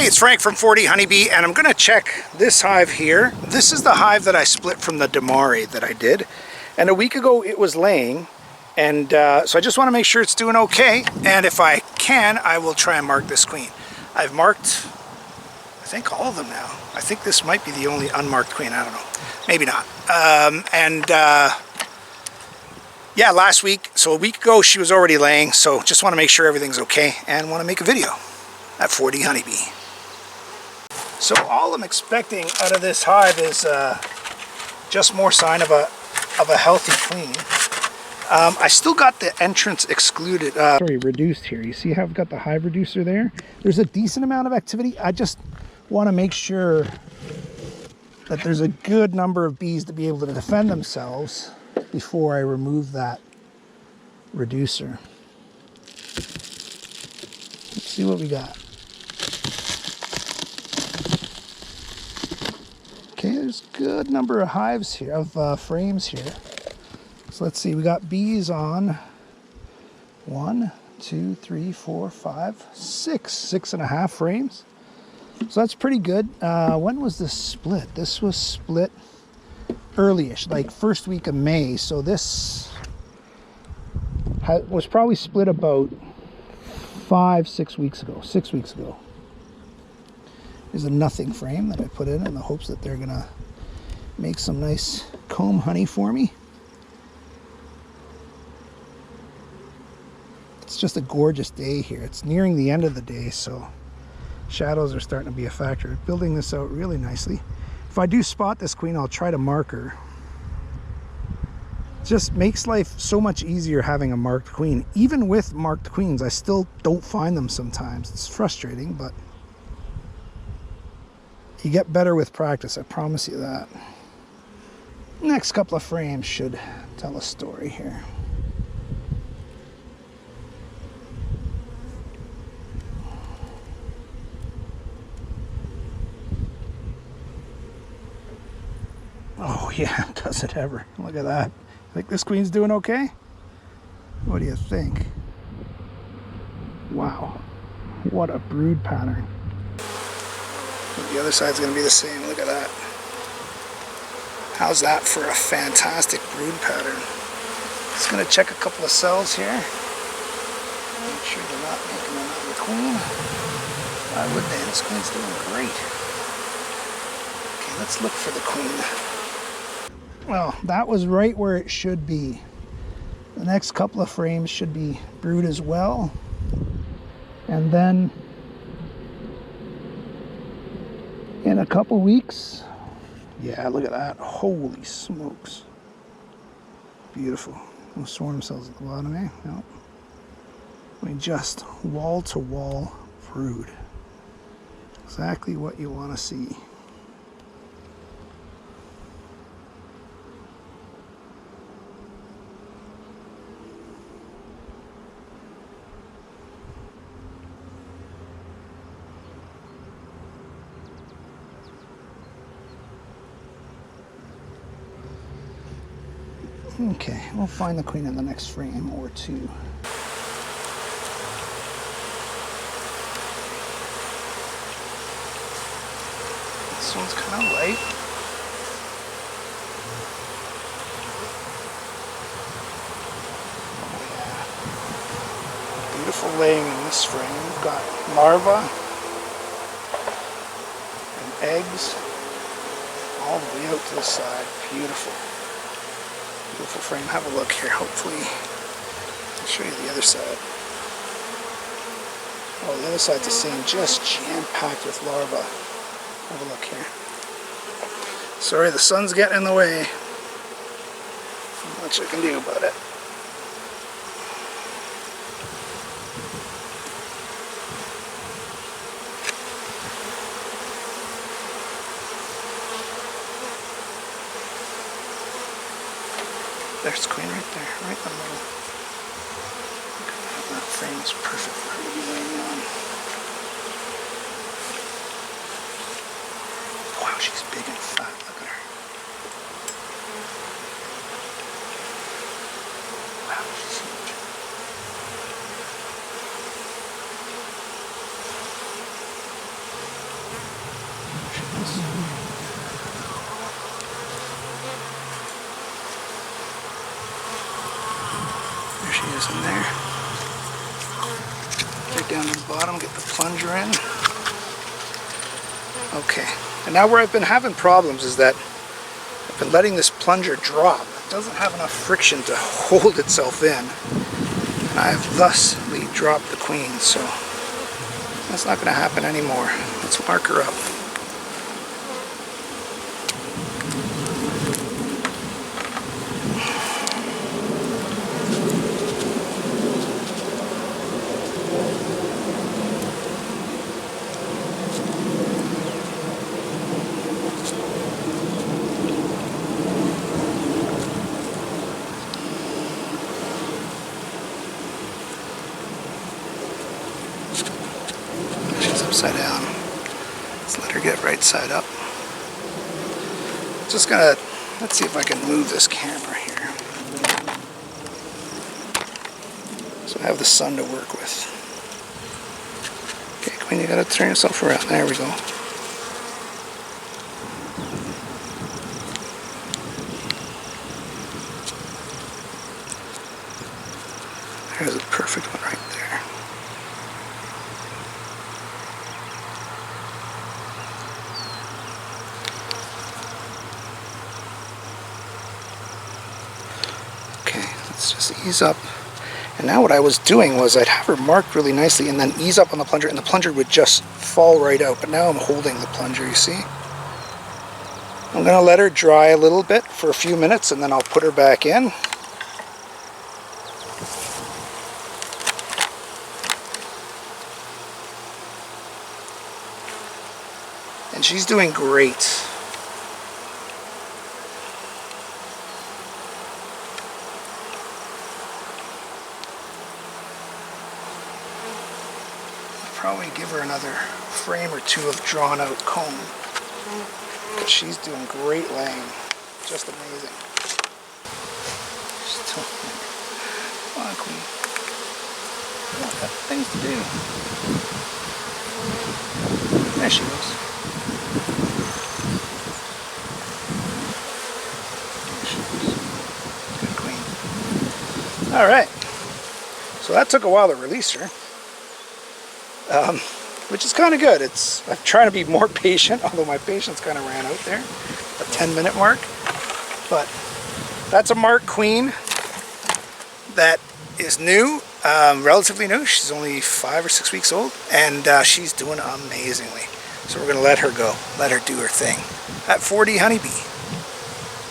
Hey, it's Frank from 40 Honeybee, and I'm going to check this hive here. This is the hive that I split from the Damari that I did. And a week ago it was laying, and so I just want to make sure it's doing okay. And if I can, I will try and mark this queen. I've marked, I think, all of them now. I think this might be the only unmarked queen. I don't know. Maybe not. Yeah, last week, so a week ago, she was already laying. So just want to make sure everything's okay and want to make a video at 40 Honeybee. So all I'm expecting out of this hive is just more sign of a healthy queen. I still got the entrance excluded, reduced here. You see how I've got the hive reducer there? There's a decent amount of activity. I just want to make sure that there's a good number of bees to be able to defend themselves before I remove that reducer. Let's see what we got. Okay, there's a good number of hives here, of frames here. So let's see, we got bees on 1, 2, 3, 4, 5, 6.5 frames. So that's pretty good. When was this split? This was split early-ish, like first week of May. So this was probably split about 6 weeks ago. 6 weeks ago. There's a nothing frame that I put in the hopes that they're gonna make some nice comb honey for me. It's just a gorgeous day here. It's nearing the end of the day, so shadows are starting to be a factor. Building this out really nicely. If I do spot this queen, I'll try to mark her. It just makes life so much easier having a marked queen. Even with marked queens, I still don't find them sometimes. It's frustrating, but you get better with practice, I promise you that. Next couple of frames should tell a story here. Oh yeah, does it ever. Look at that. Think this queen's doing okay? What do you think? Wow, what a brood pattern. The other side's going to be the same. Look at that. How's that for a fantastic brood pattern? Just going to check a couple of cells here. Make sure they're not making another queen. Why would they? This queen's doing great. Okay, let's look for the queen. Well, that was right where it should be. The next couple of frames should be brood as well. And then in a couple weeks, yeah, look at that. Holy smokes. Beautiful. No swarm cells at the bottom, eh? No. I mean, just wall-to-wall brood. Exactly what you want to see. Okay, we'll find the queen in the next frame or two. This one's kind of light. Oh yeah. Beautiful laying in this frame. We've got larvae and eggs all the way out to the side. Beautiful. Beautiful frame. Have a look here. Hopefully, I'll show you the other side. Oh, the other side's the same. Just jam-packed with larvae. Have a look here. Sorry, the sun's getting in the way. Not much I can do about it. There's the queen right there, right in the middle. That frame is perfect for her to be laying on. Wow, she's big and fat. Look at her. Wow, she's huge. goes in there. Right down to the bottom, get the plunger in. Okay, and now where I've been having problems is that I've been letting this plunger drop. It doesn't have enough friction to hold itself in. And I've thusly dropped the queen, so that's not going to happen anymore. Let's mark her up. Upside down. Let's let her get right side up. Just gonna, let's see if I can move this camera here. So I have the sun to work with. Okay, Queen, you gotta turn yourself around. There we go. There's a perfect one right there. Let's just ease up. And now what I was doing was I'd have her marked really nicely and then ease up on the plunger, and the plunger would just fall right out. But now I'm holding the plunger, you see? I'm going to let her dry a little bit for a few minutes and then I'll put her back in. And she's doing great. Probably give her another frame or two of drawn out comb, because she's doing great laying, just amazing. Still, come on, Queen. I've got things to do. There she goes. Good Queen. All right. So that took a while to release her. Which is kind of good. I'm trying to be more patient, although my patience kind of ran out there, a 10-minute mark. But that's a marked queen that is new, relatively new. She's only 5 or 6 weeks old, and she's doing amazingly. So we're going to let her go, let her do her thing at 40 honeybee.